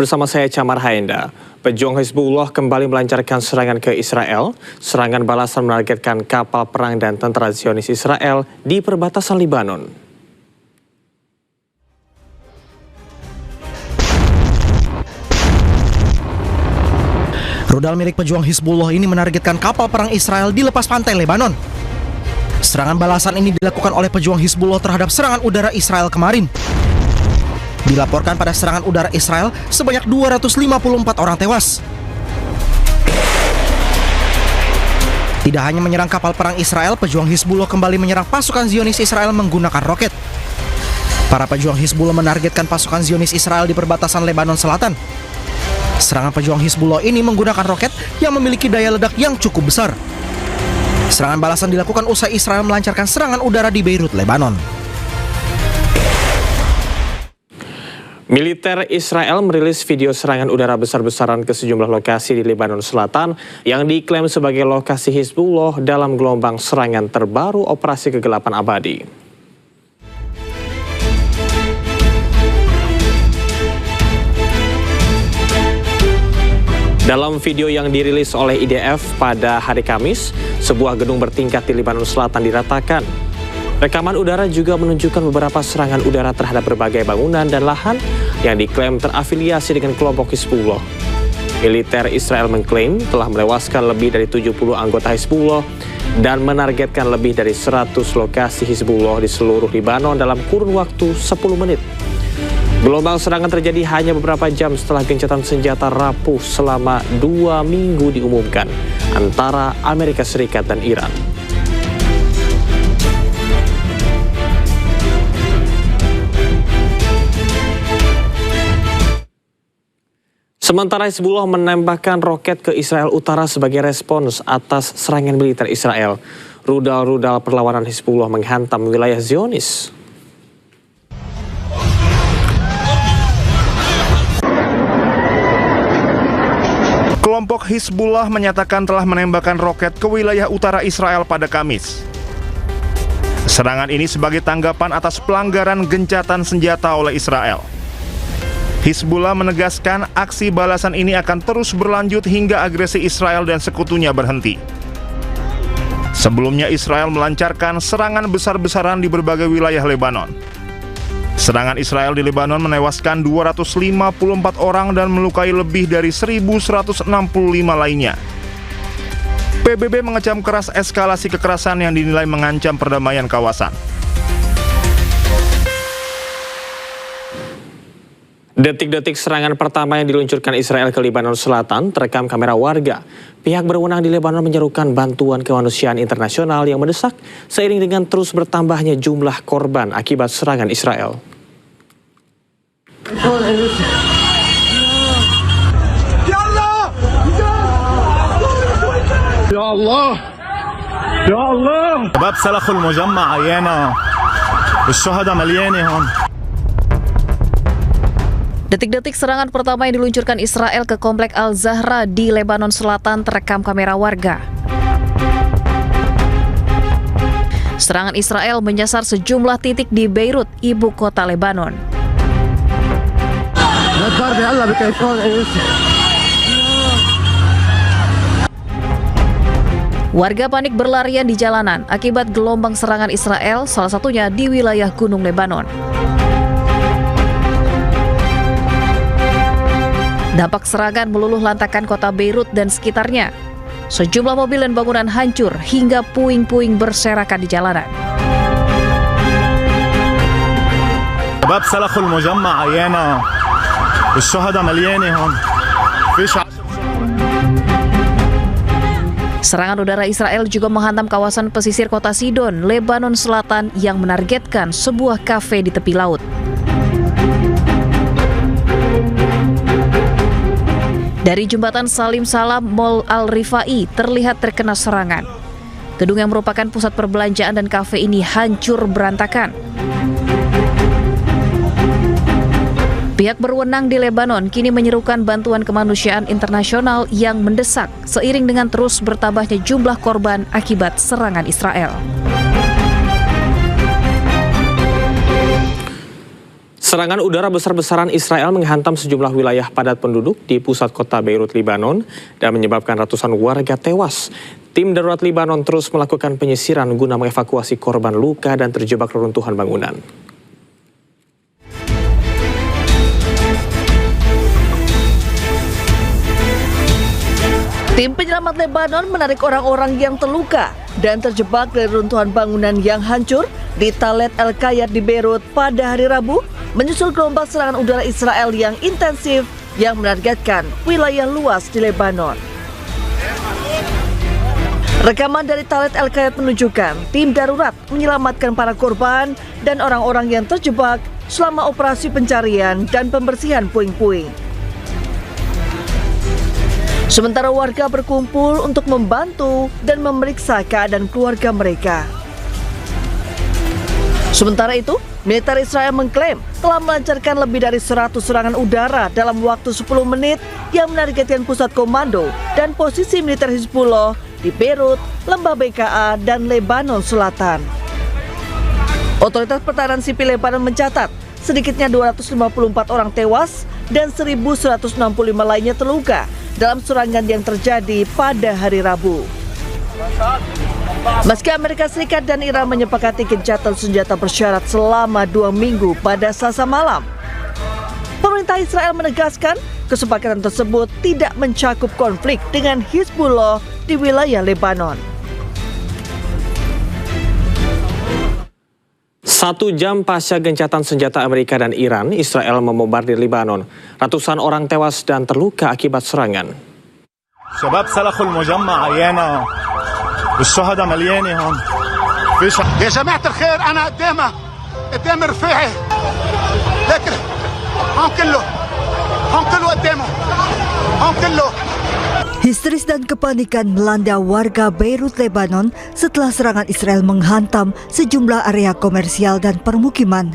bersama saya Camar Haenda. Pejuang Hizbullah kembali melancarkan serangan ke Israel. Serangan balasan menargetkan kapal perang dan tentara Zionis Israel di perbatasan Lebanon. Rudal milik pejuang Hizbullah ini menargetkan kapal perang Israel di lepas pantai Lebanon. Serangan balasan ini dilakukan oleh pejuang Hizbullah terhadap serangan udara Israel kemarin. Dilaporkan pada serangan udara Israel sebanyak 254 orang tewas. Tidak hanya menyerang kapal perang Israel, pejuang Hizbullah kembali menyerang pasukan Zionis Israel menggunakan roket. Para pejuang Hizbullah menargetkan pasukan Zionis Israel di perbatasan Lebanon Selatan. Serangan pejuang Hizbullah ini menggunakan roket yang memiliki daya ledak yang cukup besar. Serangan balasan dilakukan usai Israel melancarkan serangan udara di Beirut, Lebanon. Militer Israel merilis video serangan udara besar-besaran ke sejumlah lokasi di Lebanon Selatan yang diklaim sebagai lokasi Hizbullah dalam gelombang serangan terbaru Operasi Kegelapan Abadi. Dalam video yang dirilis oleh IDF pada hari Kamis, sebuah gedung bertingkat di Lebanon Selatan diratakan. Rekaman udara juga menunjukkan beberapa serangan udara terhadap berbagai bangunan dan lahan yang diklaim terafiliasi dengan kelompok Hizbullah. Militer Israel mengklaim telah melewaskan lebih dari 70 anggota Hizbullah dan menargetkan lebih dari 100 lokasi Hizbullah di seluruh Lebanon dalam kurun waktu 10 menit. Gelombang serangan terjadi hanya beberapa jam setelah gencatan senjata rapuh selama 2 minggu diumumkan antara Amerika Serikat dan Iran. Sementara Hizbullah menembakkan roket ke Israel Utara sebagai respons atas serangan militer Israel. Rudal-rudal perlawanan Hizbullah menghantam wilayah Zionis. Kelompok Hizbullah menyatakan telah menembakkan roket ke wilayah utara Israel pada Kamis. Serangan ini sebagai tanggapan atas pelanggaran gencatan senjata oleh Israel. Hizbullah menegaskan aksi balasan ini akan terus berlanjut hingga agresi Israel dan sekutunya berhenti. Sebelumnya Israel melancarkan serangan besar-besaran di berbagai wilayah Lebanon. Serangan Israel di Lebanon menewaskan 254 orang dan melukai lebih dari 1.165 lainnya. PBB mengecam keras eskalasi kekerasan yang dinilai mengancam perdamaian kawasan. Detik-detik serangan pertama yang diluncurkan Israel ke Lebanon Selatan terekam kamera warga. Pihak berwenang di Lebanon menyerukan bantuan kemanusiaan internasional yang mendesak seiring dengan terus bertambahnya jumlah korban akibat serangan Israel. Ya Allah, ya Allah. شباب سلخوا المجمع عيانا والشهداء مليانه هون. Detik-detik serangan pertama yang diluncurkan Israel ke Komplek Al-Zahra di Lebanon Selatan terekam kamera warga. Serangan Israel menyasar sejumlah titik di Beirut, ibu kota Lebanon. Warga panik berlarian di jalanan akibat gelombang serangan Israel, salah satunya di wilayah Gunung Lebanon. Dampak serangan meluluh lantakan kota Beirut dan sekitarnya. Sejumlah mobil dan bangunan hancur hingga puing-puing berserakan di jalanan. شباب سلخوا المجمع عيانا والشهداء مليانه هون. Serangan udara Israel juga menghantam kawasan pesisir kota Sidon, Lebanon Selatan yang menargetkan sebuah kafe di tepi laut. Dari jembatan Salim Salam, Mall Al-Rifai terlihat terkena serangan. Gedung yang merupakan pusat perbelanjaan dan kafe ini hancur berantakan. Pihak berwenang di Lebanon kini menyerukan bantuan kemanusiaan internasional yang mendesak seiring dengan terus bertambahnya jumlah korban akibat serangan Israel. Serangan udara besar-besaran Israel menghantam sejumlah wilayah padat penduduk di pusat kota Beirut, Lebanon, dan menyebabkan ratusan warga tewas. Tim darurat Lebanon terus melakukan penyisiran guna mengevakuasi korban luka dan terjebak reruntuhan bangunan. Tim penyelamat Lebanon menarik orang-orang yang terluka dan terjebak dari runtuhan bangunan yang hancur di Talet El-Kayat di Beirut pada hari Rabu, menyusul gelombang serangan udara Israel yang intensif yang menargetkan wilayah luas di Lebanon. Rekaman dari Talet El-Kayat menunjukkan tim darurat menyelamatkan para korban dan orang-orang yang terjebak selama operasi pencarian dan pembersihan puing-puing. Sementara warga berkumpul untuk membantu dan memeriksa keadaan keluarga mereka. Sementara itu, militer Israel mengklaim telah melancarkan lebih dari 100 serangan udara dalam waktu 10 menit yang menargetkan pusat komando dan posisi militer Hizbullah di Beirut, Lembah BKA, dan Lebanon Selatan. Otoritas Pertahanan Sipil Lebanon mencatat sedikitnya 254 orang tewas dan 1.165 lainnya terluka dalam serangan yang terjadi pada hari Rabu. Meski Amerika Serikat dan Iran menyepakati gencatan senjata bersyarat selama 2 minggu pada Selasa malam, pemerintah Israel menegaskan kesepakatan tersebut tidak mencakup konflik dengan Hizbullah di wilayah Lebanon. 1 jam pasca gencatan senjata Amerika dan Iran, Israel membombardir Lebanon. Ratusan orang tewas dan terluka akibat serangan. شباب سلخوا المجمع عيانا الشهداء مليانه هون يا جماعة الخير أنا قدام رفاعي لكن هم كله قدامه هم كله. Histeris dan kepanikan melanda warga Beirut, Lebanon setelah serangan Israel menghantam sejumlah area komersial dan permukiman.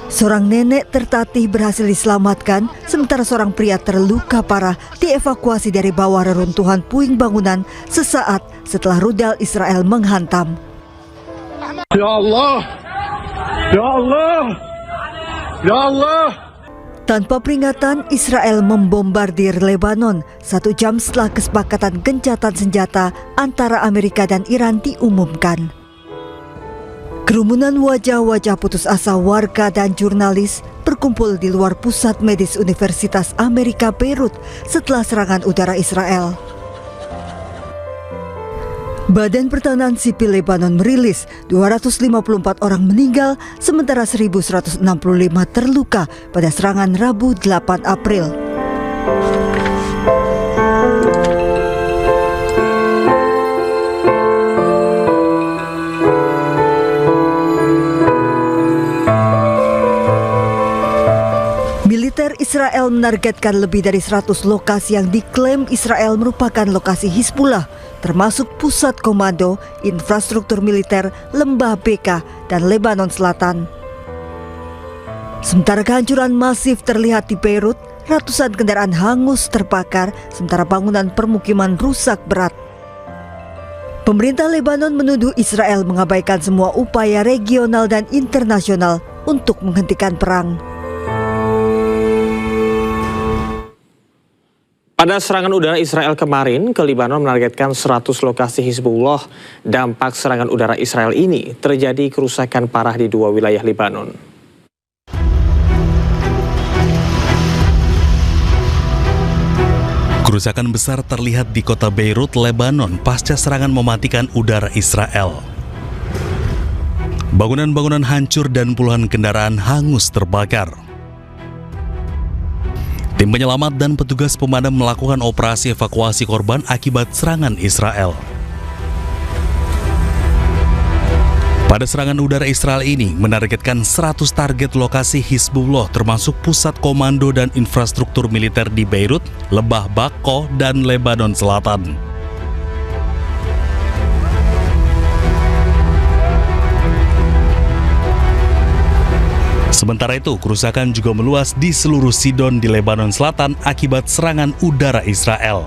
Seorang nenek tertatih berhasil diselamatkan, sementara seorang pria terluka parah dievakuasi dari bawah reruntuhan puing bangunan sesaat setelah rudal Israel menghantam. Ya Allah! Ya Allah! Ya Allah! Tanpa peringatan, Israel membombardir Lebanon 1 jam setelah kesepakatan gencatan senjata antara Amerika dan Iran diumumkan. Kerumunan wajah-wajah putus asa warga dan jurnalis berkumpul di luar pusat medis Universitas Amerika Beirut setelah serangan udara Israel. Badan Pertahanan Sipil Lebanon merilis 254 orang meninggal, sementara 1.165 terluka pada serangan Rabu 8 April. Militer Israel menargetkan lebih dari 100 lokasi yang diklaim Israel merupakan lokasi Hizbullah, termasuk pusat komando, infrastruktur militer, Lembah BK, dan Lebanon Selatan. Sementara kehancuran masif terlihat di Beirut, ratusan kendaraan hangus terbakar, sementara bangunan permukiman rusak berat. Pemerintah Lebanon menuduh Israel mengabaikan semua upaya regional dan internasional untuk menghentikan perang. Pada serangan udara Israel kemarin ke Lebanon menargetkan 100 lokasi Hizbullah. Dampak serangan udara Israel ini terjadi kerusakan parah di 2 wilayah Lebanon. Kerusakan besar terlihat di kota Beirut, Lebanon pasca serangan mematikan udara Israel. Bangunan-bangunan hancur dan puluhan kendaraan hangus terbakar. Tim penyelamat dan petugas pemadam melakukan operasi evakuasi korban akibat serangan Israel. Pada serangan udara Israel ini menargetkan 100 target lokasi Hizbullah, termasuk pusat komando dan infrastruktur militer di Beirut, Lembah BKA, dan Lebanon Selatan. Sementara itu, kerusakan juga meluas di seluruh Sidon di Lebanon Selatan akibat serangan udara Israel.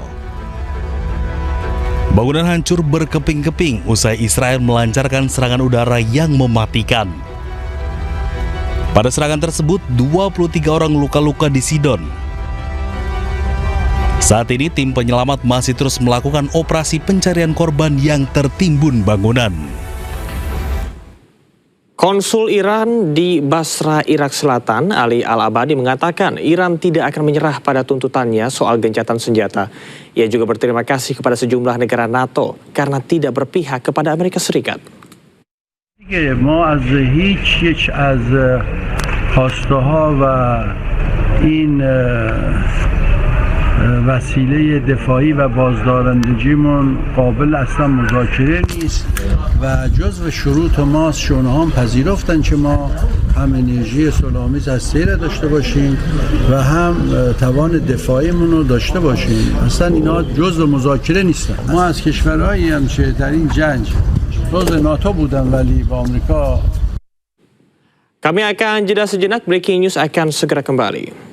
Bangunan hancur berkeping-keping usai Israel melancarkan serangan udara yang mematikan. Pada serangan tersebut, 23 orang luka-luka di Sidon. Saat ini tim penyelamat masih terus melakukan operasi pencarian korban yang tertimbun bangunan. Konsul Iran di Basra, Irak Selatan, Ali Al-Abadi mengatakan Iran tidak akan menyerah pada tuntutannya soal gencatan senjata. Ia juga berterima kasih kepada sejumlah negara NATO karena tidak berpihak kepada Amerika Serikat. ما از هیچ یک از خواسته ها و این وسیله دفاعی و بازدارندگیمون قابل اصلا مذاکره نیست و جزو شروط ماست که اونها هم پذیرفتن که ما هم انرژی صلح‌آمیز هسته‌ای را داشته باشیم و هم توان دفاعیمون رو داشته باشیم. اصلا اینا جزو مذاکره نیستن. ما از کشورهایی هم که در این جنگ جزو ناتو بودن ولی با آمریکا. Kami akan jeda sejenak, breaking news akan segera kembali.